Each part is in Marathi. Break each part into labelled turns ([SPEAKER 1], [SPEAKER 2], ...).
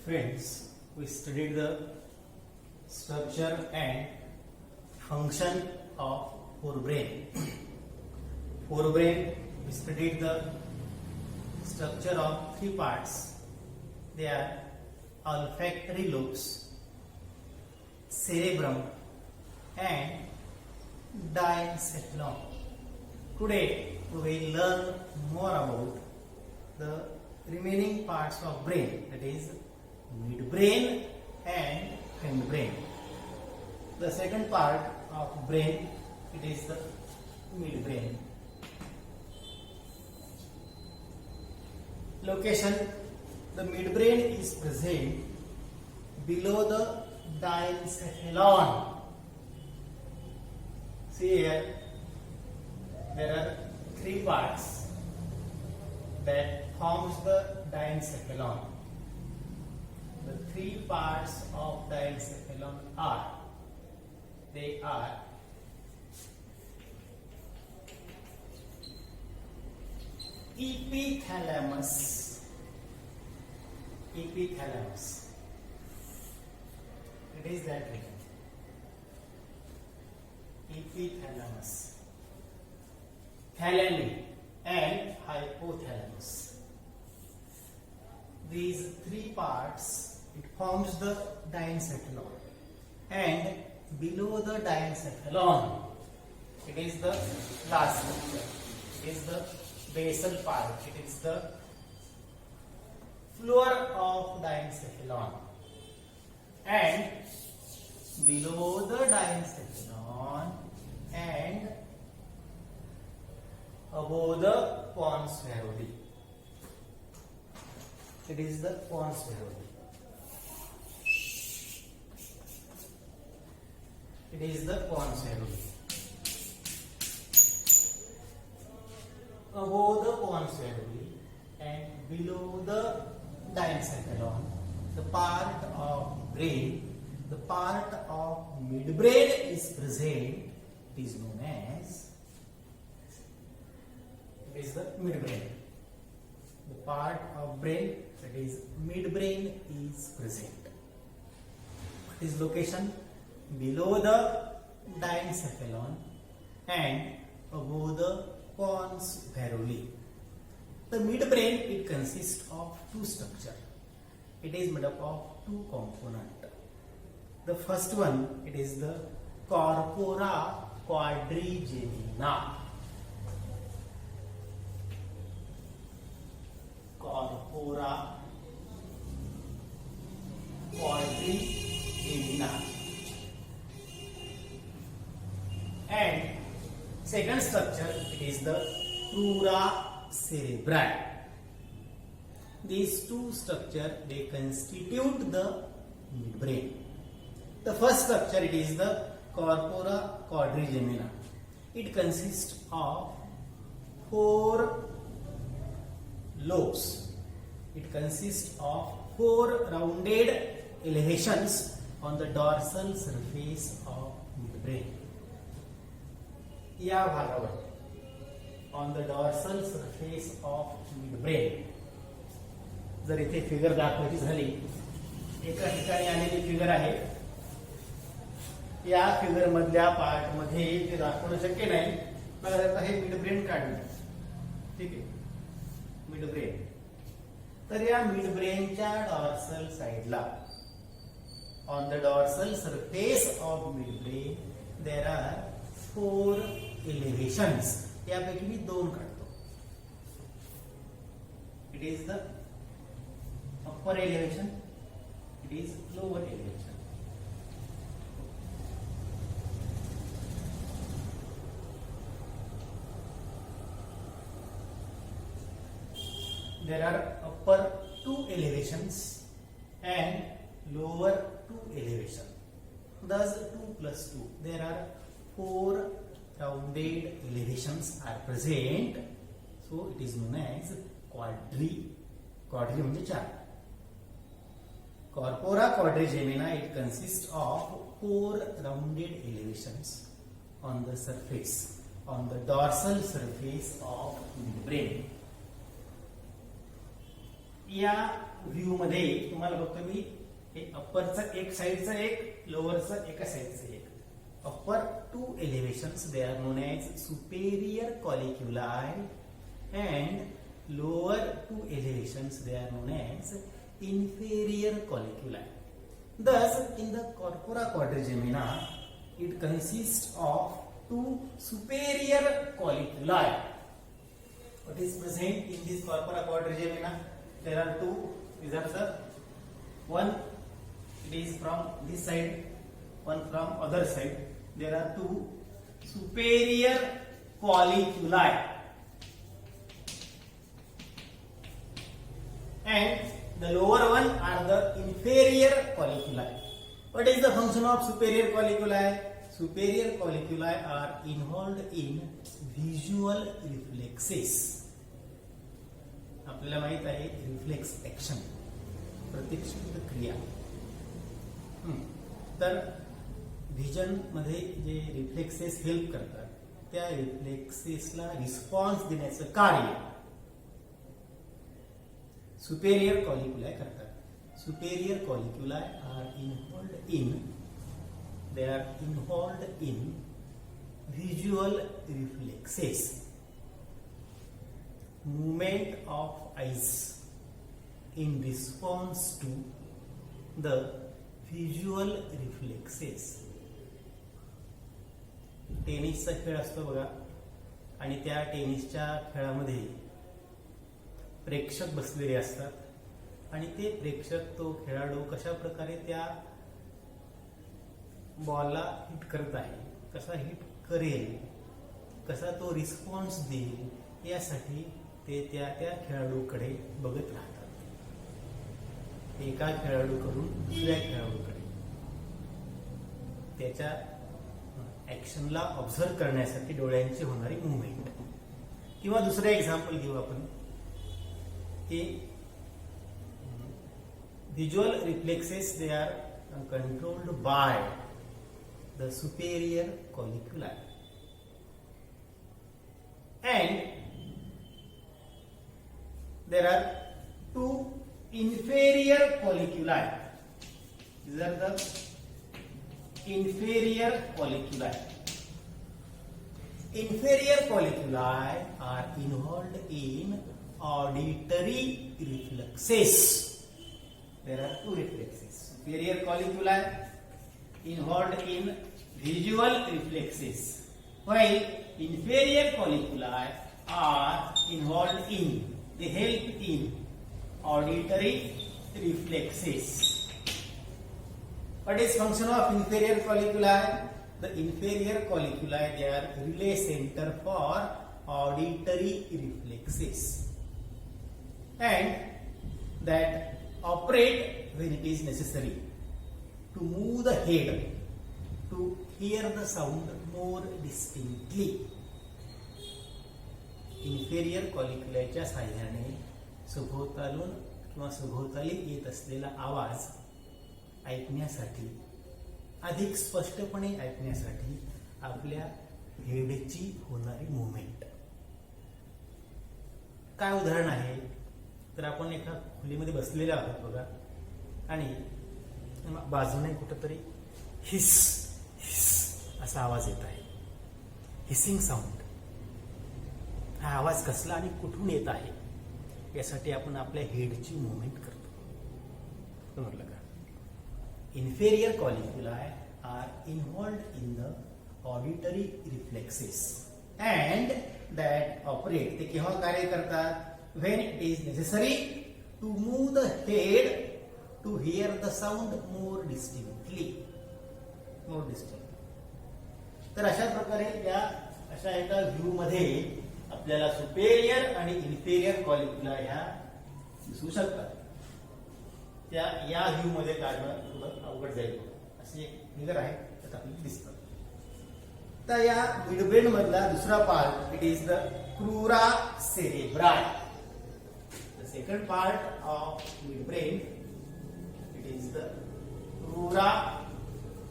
[SPEAKER 1] Friends, we studied the structure and function of forebrain. Forebrain, we studied the structure of three parts. They are olfactory lobes, cerebrum, and diencephalon. Today, we will learn more about the remaining parts of brain, that is midbrain and hindbrain. The second part of brain, it is the midbrain. Location: the midbrain is present below the diencephalon. See here, there are three parts that forms the diencephalon. The three parts of diencephalon are, they are epithalamus. Epithalamus. It is that region. Epithalamus. Thalami and hypothalamus. These three parts, it forms the diencephalon, and below the diencephalon, it is the last structure. It is the basal part. It is the floor of diencephalon, and below the diencephalon and above the pons varolii. It is the pons varolii. It is the pons varolii. Above the pons varolii and below the diencephalon, the part of brain, the part of midbrain is present. It is known as, it is the midbrain. The part of brain, that is midbrain, is present. What is location? Below the diencephalon and above the pons varolii. The midbrain, it consists of two structures. It is made up of two components. The first one, it is the corpora quadrigemina. Corpora quadrigemina. And second structure, it is the crura cerebri. These two structures, they constitute the midbrain. The first structure, it is the corpora quadrigemina. It consists of four lobes. It consists of four rounded elevations on the dorsal surface of midbrain. या भागावर on the dorsal surface of midbrain. जर इथे फिगर दाखवायची झाली, एका ठिकाणी आलेली फिगर आहे. या फिगर मधल्या पार्ट मध्ये ते दाखवणं शक्य नाही. मला आता हे मिडब्रेन काढलं. ठीक आहे, मिडब्रेन. तर या मिडब्रेनच्या डॉर्सल साइडला, on the dorsal surface of midbrain, there are four elevations. यापैकी मी दोन काढतो. It is the upper elevation, it is lower elevation. There are upper two elevations and lower two elevations. Thus 2 plus 2. There are four rounded elevations are present. So it is known as quadri. Quadri म्हणजे चार. Corpora quadrigemina, it consists of four rounded elevations on the surface, on the dorsal surface of midbrain. या व्ह्यू मध्ये तुम्हाला बघतो मी हे अप्परचं एक साइडचं एक, लोअरचं एका साइडचं एक. Upper two elevations they are known as superior colliculi and lower two elevations they are known as inferior colliculi. Thus, in the corpora quadrigemina, it consists of two superior colliculi. What is present in this corpora quadrigemina? There are two. These are the one. It is from this side, one from other side. There are two superior colliculi, and the lower one are the inferior colliculi. What is the function of superior colliculi? Superior colliculi are involved in visual reflexes. आपल्याला माहित आहे रिफ्लेक्स ऍक्शन, प्रतिक्षिप्त क्रिया. तर व्हिजन मध्ये जे रिफ्लेक्सेस हेल्प करतात त्या रिफ्लेक्सेसला रिस्पॉन्स देण्याचं कार्य superior colliculi करतात. Superior colliculi are involved in visual reflexes, movement of eyes in response to the visual reflexes. टेनिसचा खेळ असतो बघा, आणि त्या टेनिसच्या खेळामध्ये प्रेक्षक बसलेले असतात आणि ते प्रेक्षक, तो खेळाडू कशा प्रकारे त्या बॉलला हिट करत आहे, कसा हिट करेल, कसा तो रिस्पॉन्स देईल, यासाठी ते त्या त्या खेळाडूकडे बघत राहतात. एका खेळाडूकडून दुसऱ्या खेळाडूकडे त्याच्या ऍक्शनला ऑब्झर्व करण्यासाठी डोळ्यांची होणारी मुवमेंट. किंवा दुसरं एक्झाम्पल घेऊ आपण. Visual reflexes, they are controlled by the superior colliculi, and there are two inferior colliculi. These are the inferior colliculi. Inferior colliculi are involved in auditory reflexes. There are two reflexes. Superior colliculi involved in visual reflexes, while inferior colliculi are involved in, they help in auditory reflexes. What is function of inferior colliculi? The inferior colliculi, they are relay center for auditory reflexes, and that operate when it is necessary to move the head to hear the sound more distinctly. Inferior colliculi साहाय्याने सभोवतालून किंवा सभोवताली येत असलेला आवाज ऐकण्यासाठी, अधिक स्पष्टपणे ऐकण्यासाठी आपल्या हेडची होणारी मुवमेंट. काय उदाहरण आहे, तर आपण एका खोलीमध्ये बसलेले आहोत बघा, आणि बाजूने कुठंतरी हिस हिस असा आवाज येत आहे, हिसिंग साऊंड. हा आवाज कसला आणि कुठून येत आहे यासाठी आपण आपल्या हेडची मुवमेंट करतो. समजलं का? Inferior colliculi are involved in the auditory reflexes and that operate, ते केव्हा कार्य करतात? when it is necessary to move the head to hear the sound more distinctly. तर अशा प्रकारे या अशा एका व्ह्यू मध्ये आपल्याला सुपेरियर आणि इन्फेरियर कॉलिक्युला ह्या दिसू शकतात. त्या या व्ह्यू मध्ये काढणं थोडं अवघड जाईल. असे एक फिगर आहे त्यात आपल्याला दिसतं. तर या मिडब्रेन मधला दुसरा part, it is the crura cerebri. Second part of midbrain, it is the crura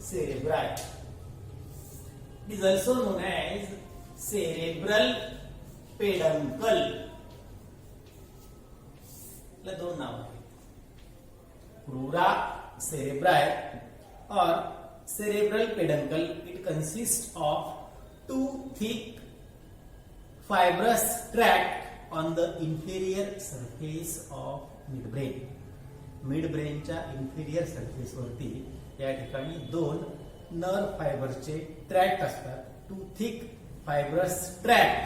[SPEAKER 1] cerebri. It is also known as cerebral peduncle. याला दोन नाव आहेत. क्रूरा सेरेब्राय or cerebral peduncle. It consists of two thick fibrous tract on the inferior surface of midbrain. मिडब्रेनच्या inferior surface वरती या ठिकाणी दोन नर्व फायबरचे ट्रॅक्ट असतात. Two thick fibrous tract.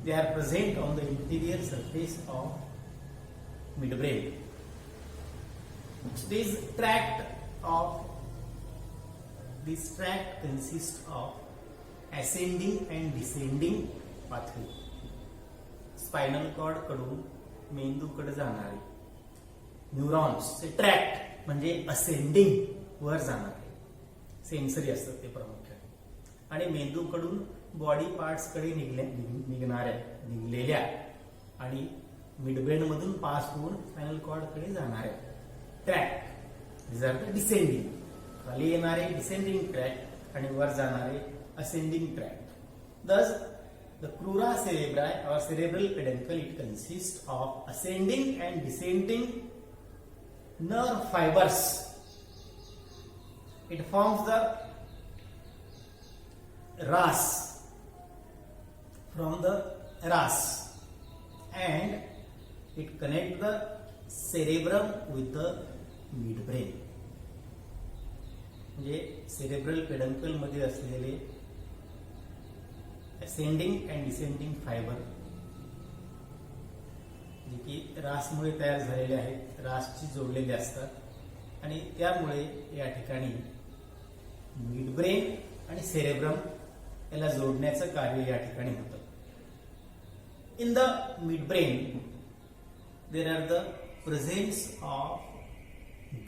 [SPEAKER 1] They are present on the inferior surface of midbrain. This tract consists of ascending and descending pathway. Spinal cord कडून मेंदूकडे जाणारे न्यूरॉन्स चे ट्रॅक्ट म्हणजे असेंडिंग वर जाणारे सेन्सरी असतात ते प्रामुख्याने, आणि मेंदूकडून बॉडी पार्ट्स कडे निघलेल्या आणि मिडब्रेन मधून पास होऊन स्पायनल कॉर्ड कडे जाणाऱ्या tract this are the descending. खाली येणारे डिसेंडिंग ट्रॅक्ट आणि वर जाणारे ascending tract. Thus, the crura cerebri or cerebral peduncle, it consists of ascending and descending nerve fibers. It forms the ras from the ras, and it connects the cerebrum with the midbrain. म्हणजे सेरेब्रल पेडंकल मध्ये असलेले असेंडिंग अँड डिसेंडिंग फायबर जे की रासमुळे तयार झालेले आहेत, रासची जोडलेले असतात आणि त्यामुळे या ठिकाणी मिडब्रेन आणि सेरेब्रम याला जोडण्याचं कार्य या ठिकाणी होतं. In the midbrain there R the presence of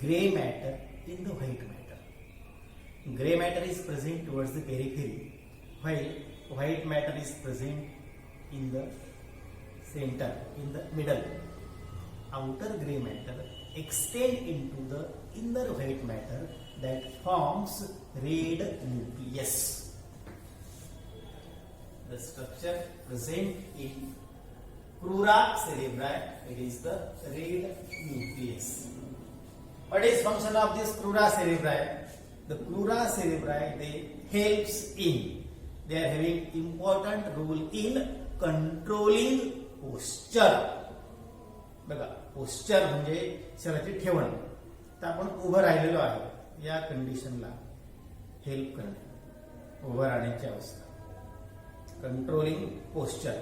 [SPEAKER 1] grey matter in the white matter. Gray matter is present towards the periphery, while white matter is present in the center, in the middle. Outer gray matter extend into the inner white matter that forms red nucleus. The structure present in crura cerebri, it is the red nucleus. What is function of this crura cerebri? The crura cerebri, they helps in, they are having important role in controlling posture. बघा, पोस्चर म्हणजे शरीराची ठेवण. तर आपण उभं राहिलेलो आहे, या कंडिशनला हेल्प करणे, उभं राहण्याची अवस्था, controlling posture.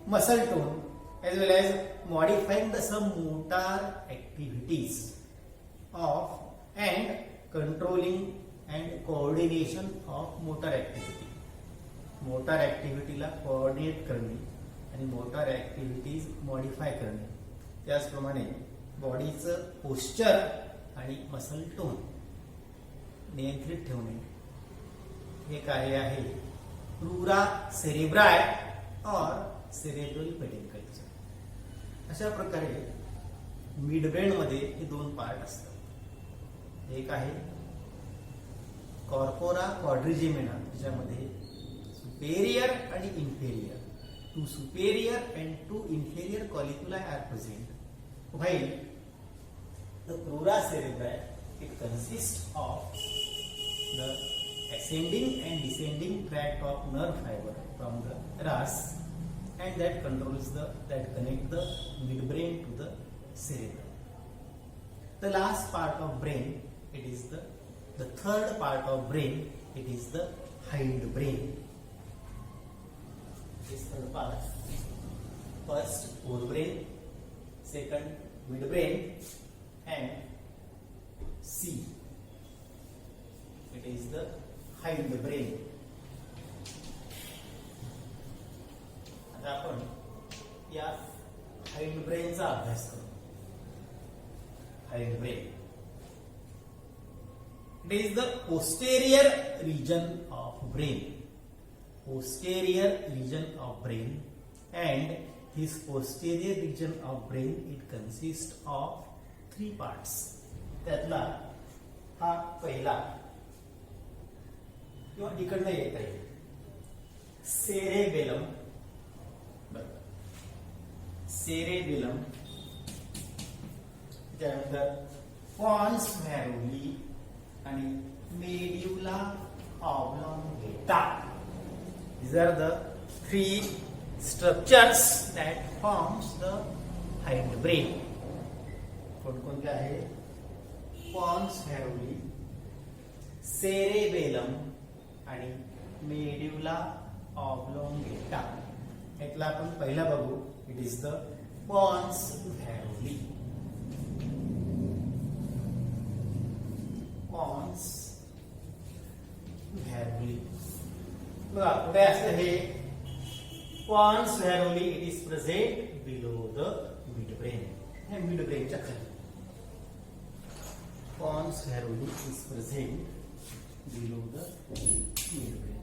[SPEAKER 1] Muscle tone as well as modifying the some motor activities of and controlling and coordination of motor activity. Motor ऍक्टिव्हिटीला कोऑर्डिनेट करणे आणि मोटर ऍक्टिव्हिटीज मॉडिफाय करणे, त्याचप्रमाणे बॉडीचं पोस्चर आणि मसल टोन नियंत्रित ठेवणे हे कार्य आहे क्रूरा सेरेब्राय और सेरेब्रल पेडंकलचे. अशा प्रकारे मिडब्रेन मध्ये हे दोन पार्ट असतात. एक आहे कॉर्पोरा क्वाड्रिजेमिना, ज्यामध्ये सुपेरियर आणि inferior, two superior and two inferior colliculi are present, while the crura cerebri it consist of the ascending and descending tract of nerve fiber from the ras, and that controls that connect the midbrain to the cerebrum. The last part of brain, it is the third part of brain, it is the hindbrain. This third part, first forebrain, second midbrain, and C, it is the hindbrain. आता आपण या हाइंडब्रेनचा अभ्यास करू. हाइंडब्रेन, it is the posterior region of brain. Posterior region of brain, and this posterior region of brain, it consists of three parts. त्यातला हा पहिला किंवा इकडनं येत आहे सेरेबेलम. सेरेबेलम त्यानंतर पॉन्स व्हेरुली आणि मेड्युला ऑब्लॉंगेटा. These are the three structures that forms the hindbrain. कोणकोणते आहे? पॉन्स व्हेरुली, सेरेबेलम आणि मेड्युला ऑब्लॉंगेटा. यातला आपण पहिला बघू. It is the pons varolii. Pons varolii बघा कुठे असतं हे pons varolii. It is present below the mid brain. हे मिड ब्रेनच्या खाली pons varolii is present below the mid brain.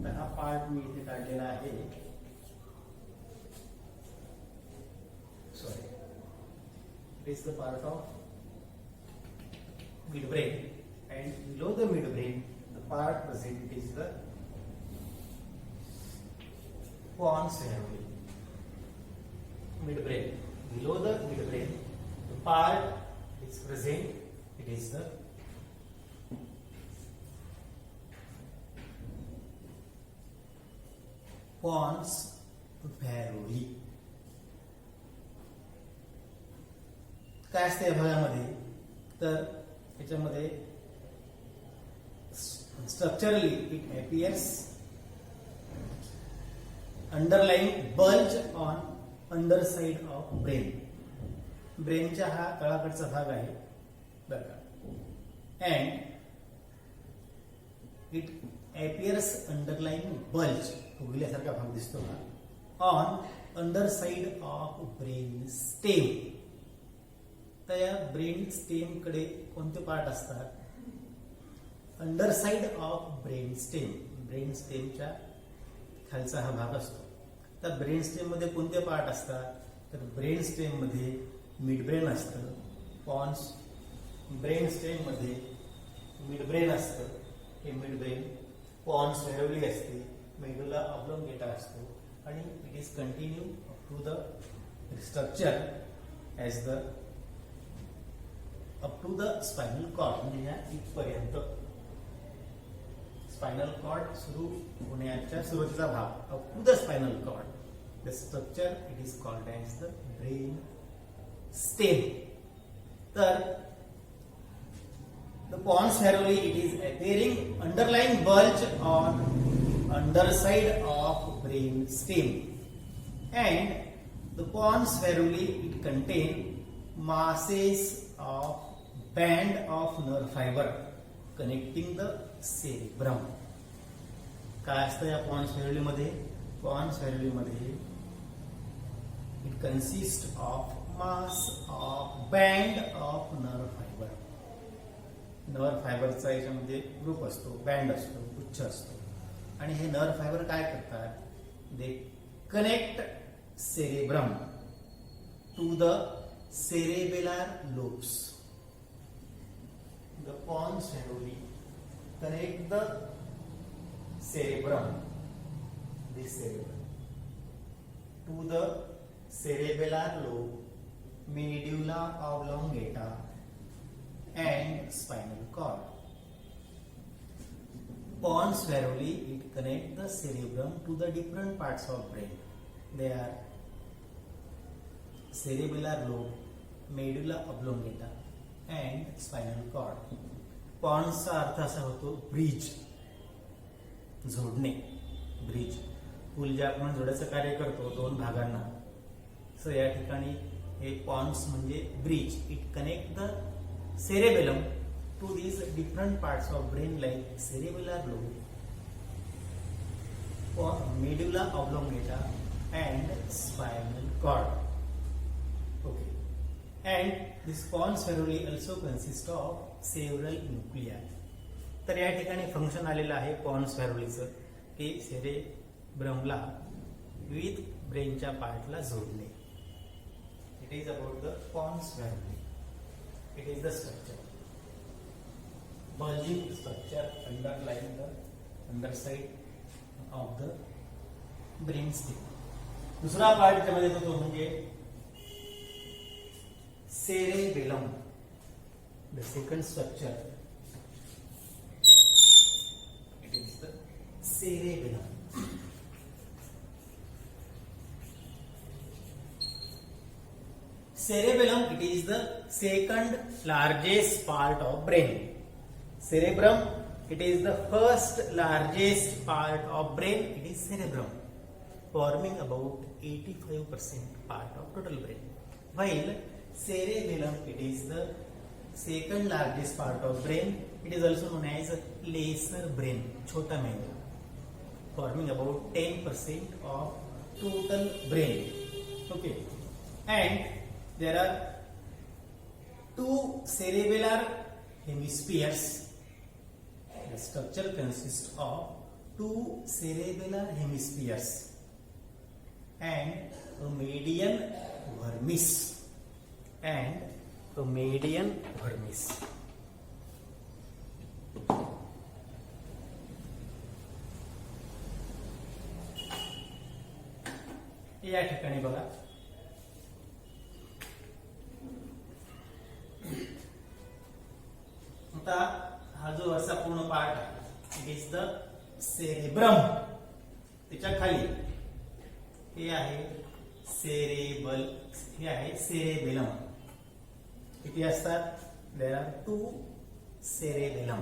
[SPEAKER 1] तर हा पार्ट मी इथे काढलेला आहे. Sorry, it is the part of midbrain, and below the midbrain the part present is the pons व्हेरुली. Midbrain, below the midbrain the part is present, it is the pons varolii. काय असते या भागामध्ये? तर त्याच्यामध्ये structurally it appears underlying bulge on under side of brain. ब्रेनच्या हा तळाकडचा भाग आहे बरं का. And it appears underlying bulge, फुगल्यासारखा भाग दिसतो का, on under side of brain stem. तर या ब्रेन स्टेम कडे कोणते पार्ट असतात? Under side of brain stem. Brain स्टेमच्या खालचा हा भाग असतो. तर ब्रेन स्टेम मध्ये कोणते पार्ट असतात? तर ब्रेन स्टेम मध्ये मिड ब्रेन असतं. पॉन्स ब्रेन स्टेम मध्ये मिड ब्रेन असतं. हे मिड ब्रेन. पॉन्स व्हेरुली असते. मेडुला ऑब्लॉंगेटा असतो. आणि it is continue to the structure as the up to the spinal cord. म्हणजे या इथपर्यंत स्पायनल कॉर्ड सुरू होण्याच्या सुरुवातीचा भाग up to the spinal cord. The structure it is called as the brain stem. तर the pons varolii it is appearing underlying bulge on underside of brain stem, and the pons varolii it contain masses of band of nerve fiber connecting the cerebrum. काय असतं या पॉन्स व्हेरुली मध्ये? पॉन्स व्हेरुली मध्ये it consists of mass of band of nerve fiber. Nerve फायबरचा याच्यामध्ये ग्रुप असतो, बँड असतो, गुच्छ असतो. आणि हे नर्व फायबर काय करतात? They connect cerebrum to the cerebellar lobes. The pons varolii connect the cerebrum, this cerebrum, to the cerebellar lobe, medulla oblongata and spinal cord. Pons varolii it connect the cerebrum to the different parts of brain. They are cerebellar lobe, medulla oblongata and spinal cord. Pons चा अर्थ असा होतो ब्रिज, जोडणे. ब्रिज, पूल ज्या आपण जोडायचं कार्य करतो दोन भागांना, सो या ठिकाणी हे पॉन्स म्हणजे bridge. It connect the cerebellum to these different parts of brain like cerebellar lobe or medulla oblongata and spinal cord. Okay, and this pons व्हेरुली also consists of several nuclei. तर या ठिकाणी फंक्शन आलेलं आहे पॉन्स व्हेरुलीचं की सेरेब्रमला विथ ब्रेनच्या पार्टला जोडणे. It is about the pons varolii. It is the structure, bulging structure underlying the underside of the brain stem. दुसरा पार्ट त्यामध्ये तो म्हणजे cerebellum. The second structure, it is the cerebellum. Cerebellum, it is the second largest part of brain. Cerebrum, it is the first largest part of brain. It is cerebrum, forming about 85% part of total brain. While cerebellum, it is the second largest part of brain. It is also known as lesser brain, chota मेंदू, forming about 10% of total brain. Okay, and there are two cerebellar hemispheres. The structure consists of two cerebellar hemispheres and a median vermis या ठिकाणी बघा, आता हा जो असा पूर्ण पार्ट आहे, इट इज द सेरेब्रम. त्याच्या खाली हे आहे सेरेबल, हे आहे सेरेबेलम. किती असतात? There are two cerebellum.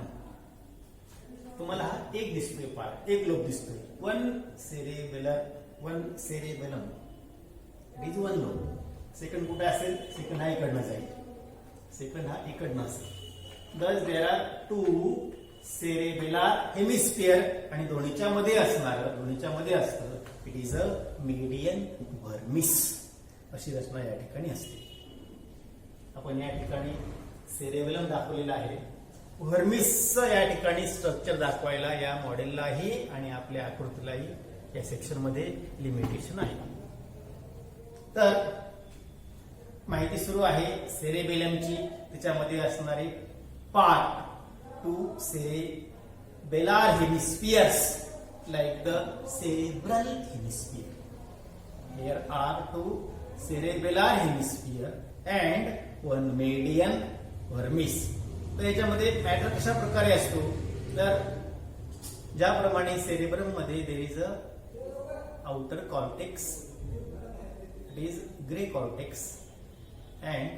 [SPEAKER 1] तुम्हाला हा एक दिसतोय पार्ट, एक लोब दिसतोय. One cerebellum, it is one lobe. Second कुठे असेल? सेकंड हा इकडनं जाईल, सेकंड हा इकडनं असेल. Thus there are two cerebellar hemisphere आणि दोन्हीच्या मध्ये असतं it is a median vermis. अशी रचना या ठिकाणी असते. आपण या ठिकाणी सेरेबेलम दाखवलेला आहे. व्हर्मिसचं या ठिकाणी स्ट्रक्चर दाखवायला या मॉडेललाही आणि आपल्या आकृतीलाही या सेक्शन मध्ये लिमिटेशन आहे. तर माहिती सुरू आहे सेरेबेलमची. त्याच्यामध्ये असणारे part to cerebellar hemispheres like the cerebral hemisphere. Here are two cerebellar hemisphere and one median vermis. तर याच्यामध्ये मॅटर कशा प्रकारे असतो? तर ज्याप्रमाणे सेरेब्रम मध्ये there is a outer cortex, it is grey cortex and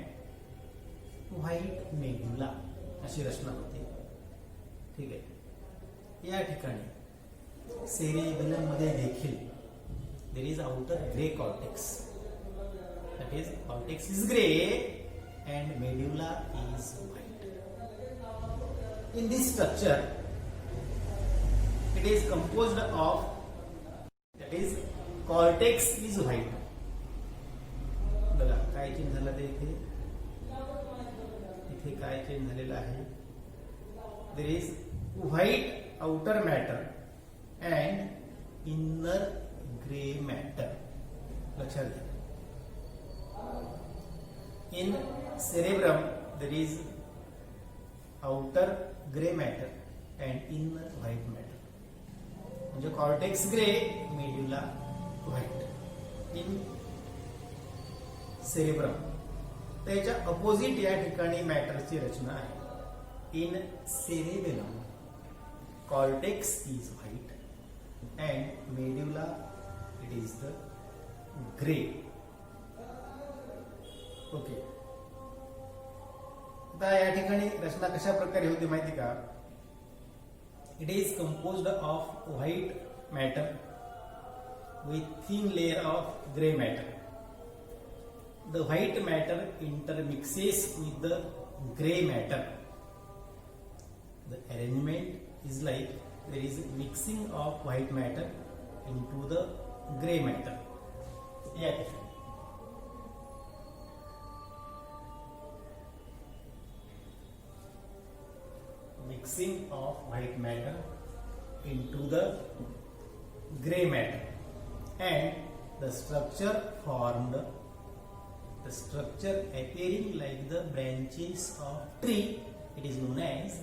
[SPEAKER 1] white medulla, अशी रचना होती. ठीक आहे. या ठिकाणी सेरेबेलम मध्ये देखील there is outer grey cortex, that is cortex is grey and medulla is white. In this structure it is composed of, that is cortex is white. बघा काय चेंज झालं ते इथे काय चेंज झालेलं आहे? There is white outer matter and inner grey matter. लक्षात घ्या, in cerebrum there is outer grey matter and inner white matter. म्हणजे cortex grey, medulla white in cerebrum. त्याच्या अपोजिट या ठिकाणी मॅटरची रचना आहे. In cerebellum cortex is white and medulla it is the grey. Okay. आता या ठिकाणी रचना कशा प्रकारे होती माहिती का? It is composed of white matter with thin layer of grey matter. The white matter intermixes with the gray matter. The arrangement is like there is mixing of white matter into the gray matter. Yeah. Mixing of white matter into the gray matter and the structure formed. The structure appearing like the branches of tree, it is known as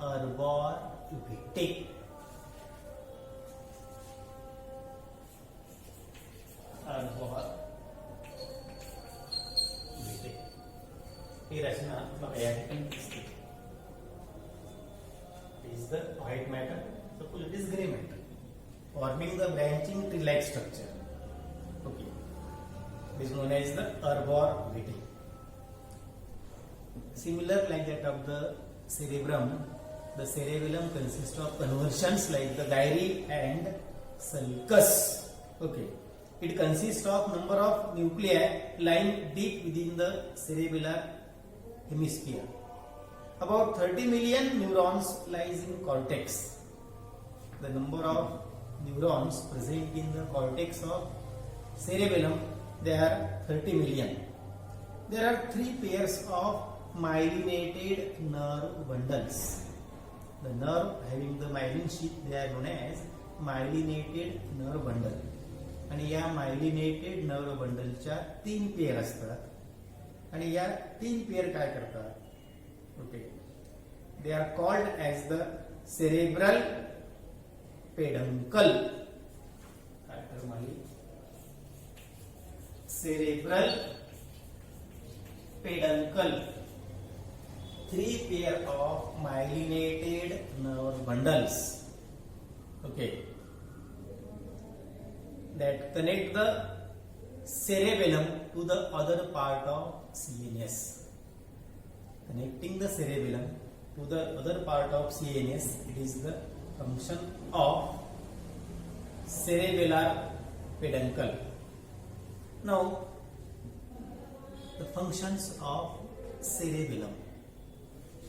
[SPEAKER 1] arborvitae. Arborvitae. ही रचना बघा या ठिकाणी दिसते. Is the white matter, suppose it is grey matter forming the branching tree-like structure. Okay, it is known as the arborvitae. Similar like that of the cerebrum, the cerebellum consists of conversions like the gyri and sulcus. Okay, it consists of number of nuclei lying deep within the cerebellar hemisphere. About 30 million neurons lies in cortex. The number of neurons present in the cortex of cerebellum, they are 30 million. There are 3 pairs of myelinated nerve bundles. The nerve having the myelin sheath, they are known as myelinated nerve bundle. आणि या myelinated nerve bundle च्या 3 पेअर असतात आणि या 3 पेअर काय करतात? Okay, they are called as the cerebral peduncle. Cerebral peduncle. 3 pair of myelinated nerve bundles. Okay, that connect the cerebellum to the other part of CNS. Connecting the cerebellum to the other part of CNS, it is the function of cerebellar peduncle. Now, the functions of cerebellum.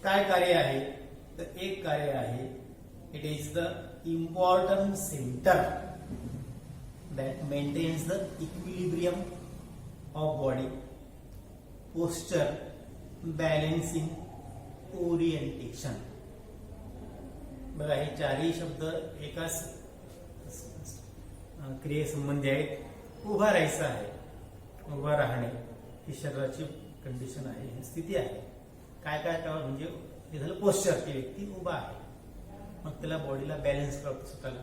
[SPEAKER 1] काय कार्य आहे? तर एक कार्य आहे, it is the important center that maintains the equilibrium of body, posture, balancing, orientation. बघा हे चारही शब्द एकाच क्रियेसंबंधी आहेत. उभा राहायचं आहे, उभा राहणे ही शरीराची कंडिशन आहे, ही स्थिती आहे. काय काय करावं म्हणजे हे झालं पोस्चर, ती व्यक्ती उभा आहे, मग त्याला बॉडीला बॅलन्स करतो, स्वतःला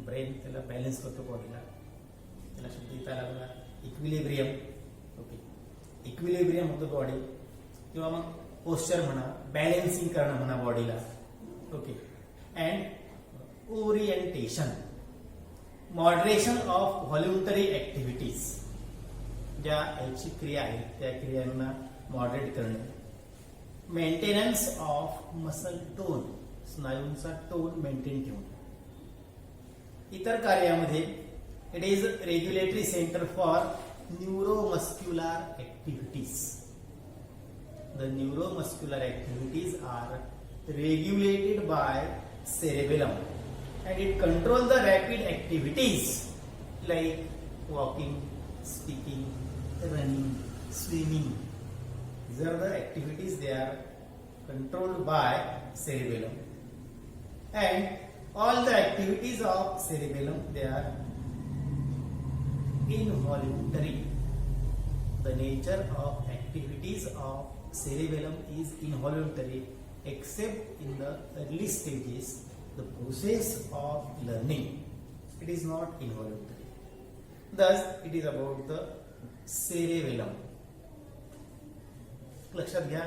[SPEAKER 1] ब्रेन त्याला बॅलन्स करतो बॉडीला. त्याला शब्द इथं लागला इक्विलिब्रियम. ओके, इक्विलिब्रियम होतं बॉडी, किंवा मग पोस्चर म्हणा, बॅलन्सिंग करणं म्हणा बॉडीला. Okay, and orientation, moderation of voluntary activities. ज्या ऐच्छिक क्रिया आहेत त्या क्रियांना मॉडरेट करणे. मेंटेनन्स ऑफ मसल टोन, स्नायूंचा टोन मेंटेन ठेवणे. इतर कार्यामध्ये it is regulatory centre for neuromuscular activities. The neuromuscular activities are regulated by cerebellum and it control the rapid activities like walking, speaking, running, swimming. These are the activities, they are controlled by cerebellum, and all the activities of cerebellum, they are involuntary. The nature of activities of cerebellum is involuntary except in the early stages, the process of learning. It is not involuntary. Thus, it is about the cerebellum. लक्षात घ्या,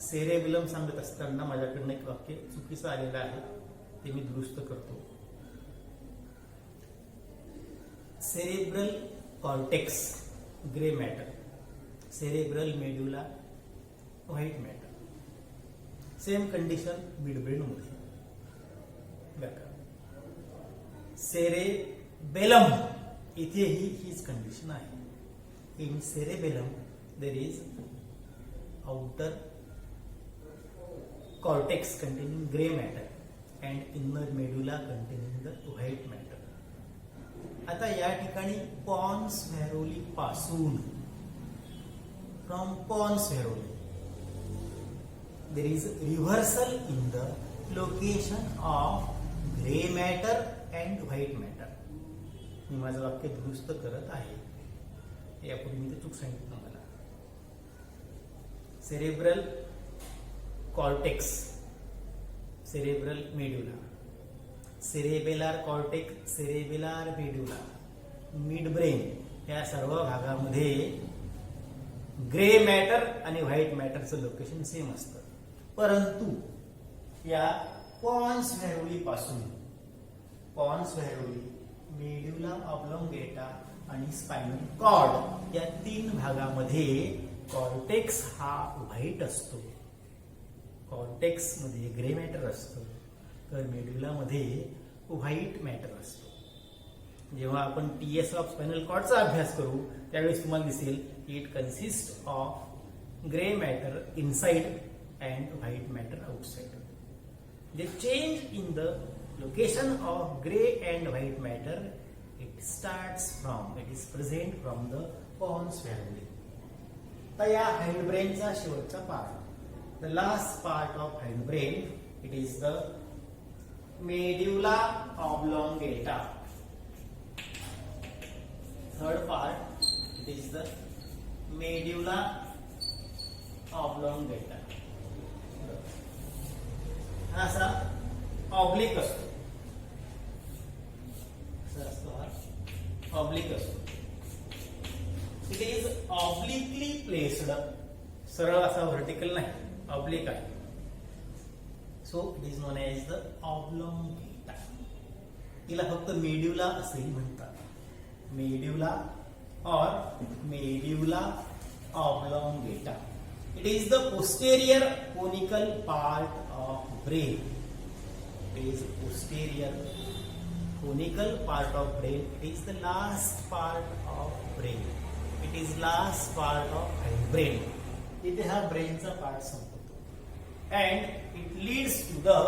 [SPEAKER 1] सेरेबेलम सांगत असताना माझ्याकडनं एक वाक्य चुकीचं आलेलं आहे, ते मी दुरुस्त करतो. Cerebral cortex grey matter, cerebral medulla white matter. Same condition midbrain मध्ये. सेरेबेलम इथे हीच कंडिशन आहे. In cerebellum there is outer cortex containing gray matter and inner medulla containing the white matter. आता या ठिकाणी पॉन्स व्हेरोली पासून, from pons varolii there is reversal in the location of gray matter and white matter. मी माझं वाक्य दुरुस्त करत आहे, यापूर्वी मी ते चूक सांगितलं मला. Cerebral cortex, cerebral medulla, cerebellar cortex, cerebellar medulla, mid brain, या सर्व भागामध्ये ग्रे मॅटर आणि व्हाईट मॅटरचं लोकेशन सेम असतं, परंतु या पॉन्स व्हेरुली पासून मेड्युला ऑब्लोंगेटा आणि स्पायनल कॉर्ड या 3 भागामध्ये कॉर्टेक्स हा व्हाईट असतो, कॉर्टेक्स मध्ये ग्रे मॅटर असतं, तर मेड्युला मध्ये व्हाईट मॅटर असतो. जेव्हा आपण टीएस ऑफ स्पायनल कॉर्डचा अभ्यास करू त्यावेळेस तुम्हाला दिसेल it consist of grey matter inside and white matter outside. The change in the location of gray and white matter it is present from the pons family. तर या hindbrainचा शेवटचा part, the last part of hindbrain, it is the medulla oblongata. Third part, it is the medulla oblongata. हा असा ऑब्लिक असतो, ऑब्लिक असतो. इट इज ऑब्लिकली प्लेस्ड, सरळ असा व्हर्टिकल नाही, ऑब्लिक आहे. So it is known as the oblongata. तिला फक्त मेड्युला असेही म्हणतात, मेड्युला और medulla oblongata. It is the posterior conical part of brain. It is posterior conical part of brain. It is the last part of brain. It is last part of brain. इथे हा ब्रेनचा पार्ट संपतो. And it leads to the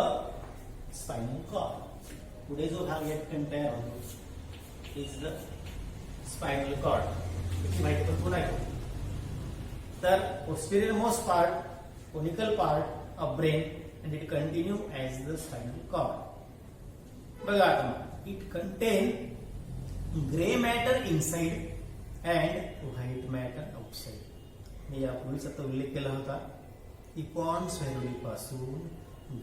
[SPEAKER 1] spinal cord. पुढे जो भाग या ठिकाणी तयार होतो is the spinal cord. त्याची माहिती पण पुन्हा घेऊ. तर posterior most part, conical part of brain, and it continue as the spinal cord. बघा आता, it contain gray matter inside and white matter outside. मी यापूर्वीच आता उल्लेख केला होता की पॉन्स व्हेरुली पासून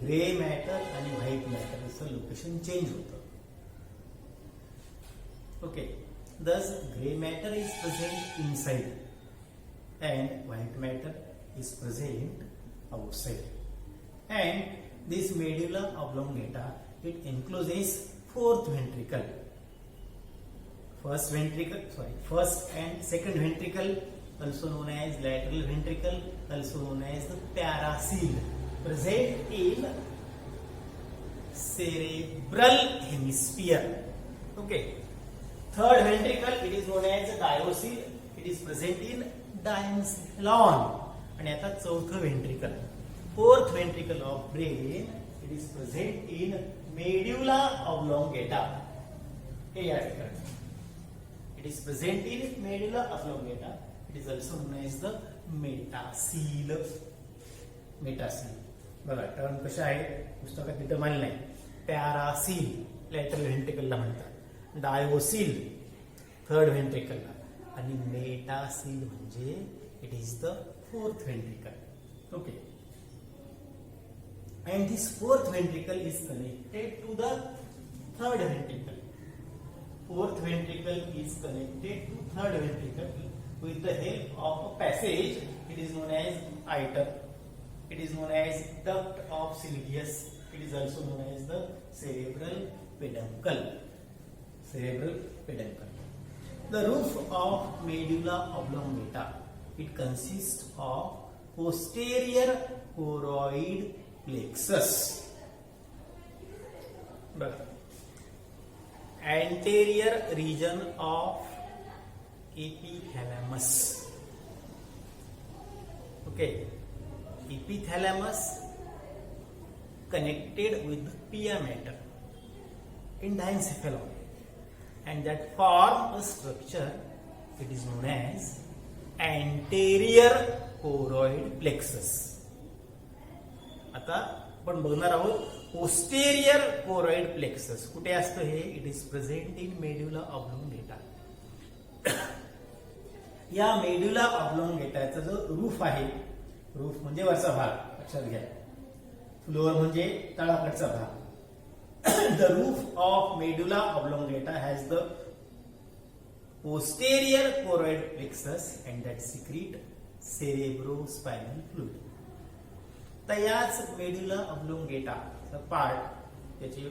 [SPEAKER 1] ग्रे मॅटर आणि व्हाईट मॅटरचं लोकेशन चेंज होतं. Okay, thus gray matter is present inside and white matter is present outside. And this medulla oblongata, it encloses fourth ventricle. First and second ventricle, also known as lateral ventricle, also known as the paracele, present in cerebral hemisphere. Okay. Third ventricle, it is known as diocele. It is present in diencephalon. आणि आता चौथं ventricle, fourth ventricle of brain, it is present in medulla oblongata. हे या ठिकाणी it is present in medulla oblongata. It is also known as the metacoel. Metacoel बघा टर्म कशा आहे पुस्तकात तिथं मानलं नाही. पॅरासील लॅटरल व्हेंट्रिकलला म्हणतात, डायोसील थर्ड व्हेंट्रिकलला, आणि मेटासील म्हणजे it is the fourth ventricle. Okay, and this fourth ventricle is connected to the third ventricle. Fourth ventricle is connected to third ventricle with the help of a passage. It is known as iter. It is known as duct of Sylvius. It is also known as the cerebral peduncle. Cerebral peduncle. The roof of medulla oblongata, it consists of posterior choroid plexus, anterior region of epithalamus. Okay, epithalamus connected with the pia mater in diencephalon, and that form a structure, it is known as anterior choroid plexus. आता आपण बघणार आहोत पोस्टेरियर कोरॉइड प्लेक्सस कुठे असतं हे. It is present in medulla oblongata. या मेड्युला ऑब्लोंगेटाचा जो रूफ आहे, रूफ म्हणजे वरचा भाग लक्षात घ्या, फ्लोअर म्हणजे तळाकडचा भाग. The roof of medulla oblongata has the posterior choroid plexus and that secrete cerebrospinal fluid. तर याच मेड्युला ऑब्लोंगेटा पार्ट त्याचे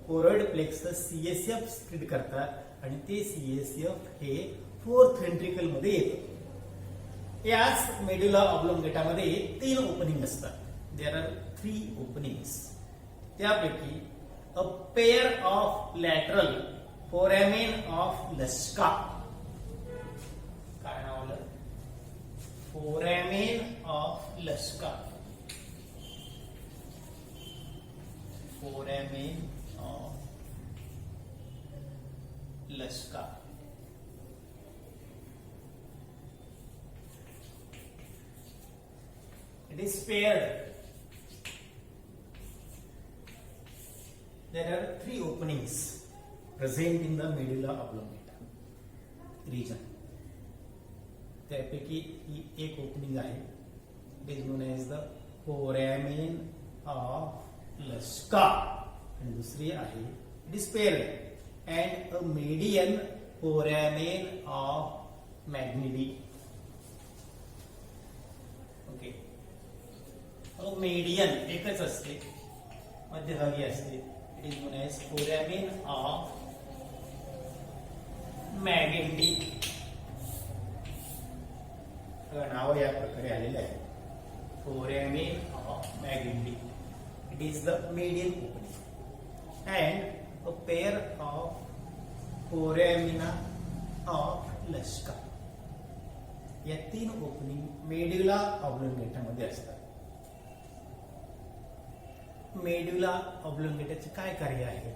[SPEAKER 1] कोरॉइड प्लेक्सस सीएसएफ स्क्रीड करतात आणि ते सीएसएफ हे फोर्थ व्हेंट्रिकल मध्ये येतं. याच मेड्युला ऑब्लोंगेटामध्ये 3 ओपनिंग असतात. There are 3 openings. त्यापैकी a pair of lateral foramen of Luschka, काय नाव आलं, foramen of Luschka, foramen of Luschka, it is paired. There are 3 openings present in the medulla oblongata region. त्यापैकी ही एक ओपनिंग आहे. It is known as the foramen of Luschka आणि दुसरी आहे it is paired and a median foramen of Magendie. Okay, median एकच असते, मध्यभागी असते. It is known as foramen of Magendie. नाव या प्रकारे आलेले आहे, foramen of Magendie. It is the median opening and a pair of foramina of Luschka. या 3 ओपनिंग मेड्युला ऑब्लोंगेटा मध्ये असतात. मेड्युला ऑब्लोंगेटाचे काय कार्य आहे,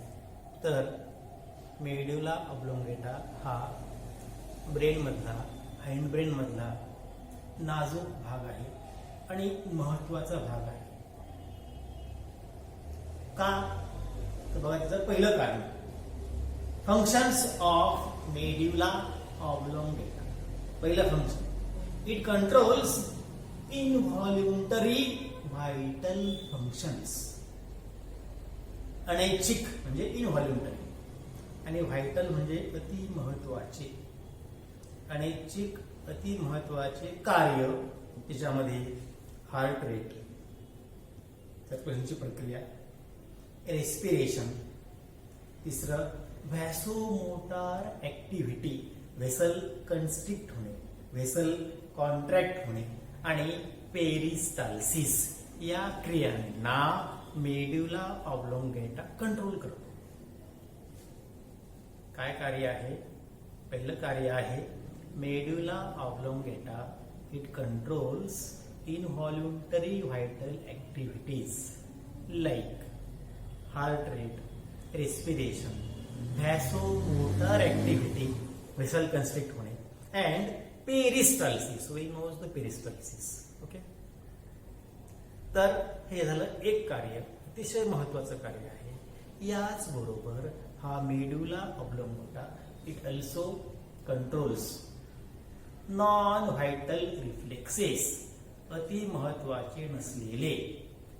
[SPEAKER 1] तर मेड्युला ऑब्लोंगेटा हा ब्रेन मधला, हाइंड ब्रेन मधला नाजूक भाग आहे आणि महत्वाचा भाग आहे. का, तर बघा त्याचं पहिलं कारण, फंक्शन्स ऑफ मेड्युला ऑब्लोंगेटा. पहिलं function, it controls involuntary vital functions. अनैच्छिक म्हणजे इनव्हॉल्युंटरी आणि व्हायटल म्हणजे अति महत्वाचे. अनैच्छिक अति महत्वाचे कार्य, त्याच्यामध्ये हार्ट रेट, सर्क्युलेशनची प्रक्रिया, रेस्पिरेशन. तिसरं व्हॅसोमोटार ऍक्टिव्हिटी, व्हेसल कन्स्ट्रिक्ट होणे, व्हेसल कॉन्ट्रॅक्ट होणे आणि पेरिस्टाल्सिस या क्रियांना मेड्युला ऑब्लोंगेटा कंट्रोल करतो. काय कार्य आहे, पहिलं कार्य आहे medulla oblongata it controls involuntary vital activities like heart rate, respiration, vasomotor activity, vessel constrict होणे and peristalsis. We knows the peristalsis. Okay, तर हे झालं एक कार्य, अतिशय महत्वाचं कार्य आहे. याच बरोबर हा medulla oblongata it also controls non vital reflexes, अति महत्वाचे नसलेले,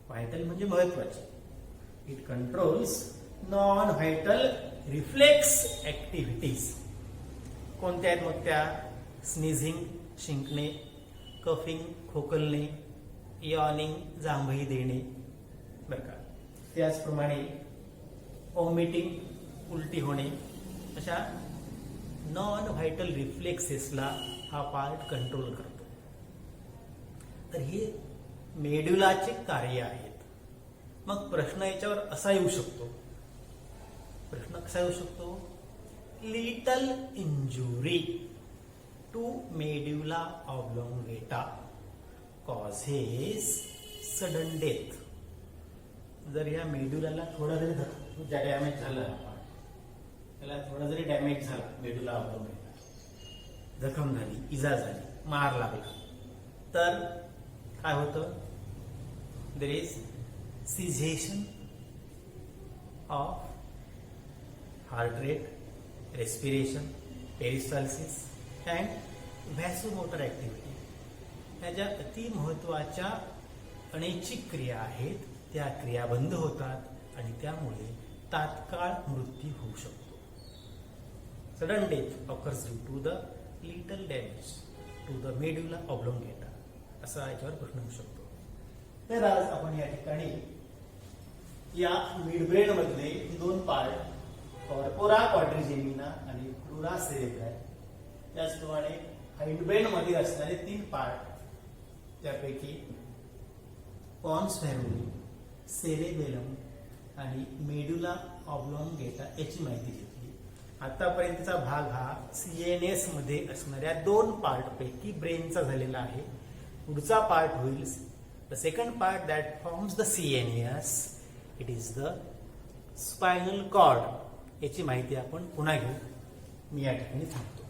[SPEAKER 1] व्हायटल म्हणजे महत्वाचे. It controls non vital reflex activities. कोणत्या आहेत मग त्या, स्नीझिंग शिंकणे, कफिंग खोकलणे, यॉनिंग जांभई देणे, बरं का. त्याचप्रमाणे वॉमिटिंग उलटी होणे, अशा नॉन व्हायटल रिफ्लेक्सेसला हा पार्ट कंट्रोल करतो. तर हे मेड्युलाचे कार्य आहेत. मग प्रश्न याच्यावर असा येऊ शकतो, प्रश्न कसा येऊ शकतो, little injury to medulla oblongata causes sudden death. जर या मेड्युलाला थोडा जरी डॅमेज झाला, त्याला थोडा जरी डॅमेज झाला, मेड्युला ऑब्लोंगेटा जखम झाली, इजा झाली, मार लागला, तर काय होतं, there is cessation of heart rate, respiration, peristalsis and vasomotor activity. ह्या ज्या अति महत्वाच्या अनैच्छिक क्रिया आहेत त्या क्रिया बंद होतात आणि त्यामुळे तात्काळ मृत्यू होऊ शकतो. Sudden death occurs due to the little damage to the medulla oblongata. असा याच्यावर प्रश्न होऊ शकतो. तर आज आपण या ठिकाणी या मिड ब्रेन मधले दोन पार्ट कॉर्पोरा क्वाड्रिजेमिना आणि प्लुरा सेरेब्रम, त्याचप्रमाणे हाइंड ब्रेन मध्ये असणारे 3 पार्ट त्यापैकी पॉन्स फेरोली, सेरेबेलम आणि मेडुला ऑब्लॉंगेटा याची माहिती घेतली. आतापर्यंतचा भाग हा सीएनएस मध्ये असणाऱ्या 2 पार्ट पैकी ब्रेनचा झालेला आहे. पुढचा पार्ट होईल the second part that forms the CNS, it is the spinal cord. याची माहिती आपण पुन्हा घेऊ. मी या ठिकाणी थांबतो.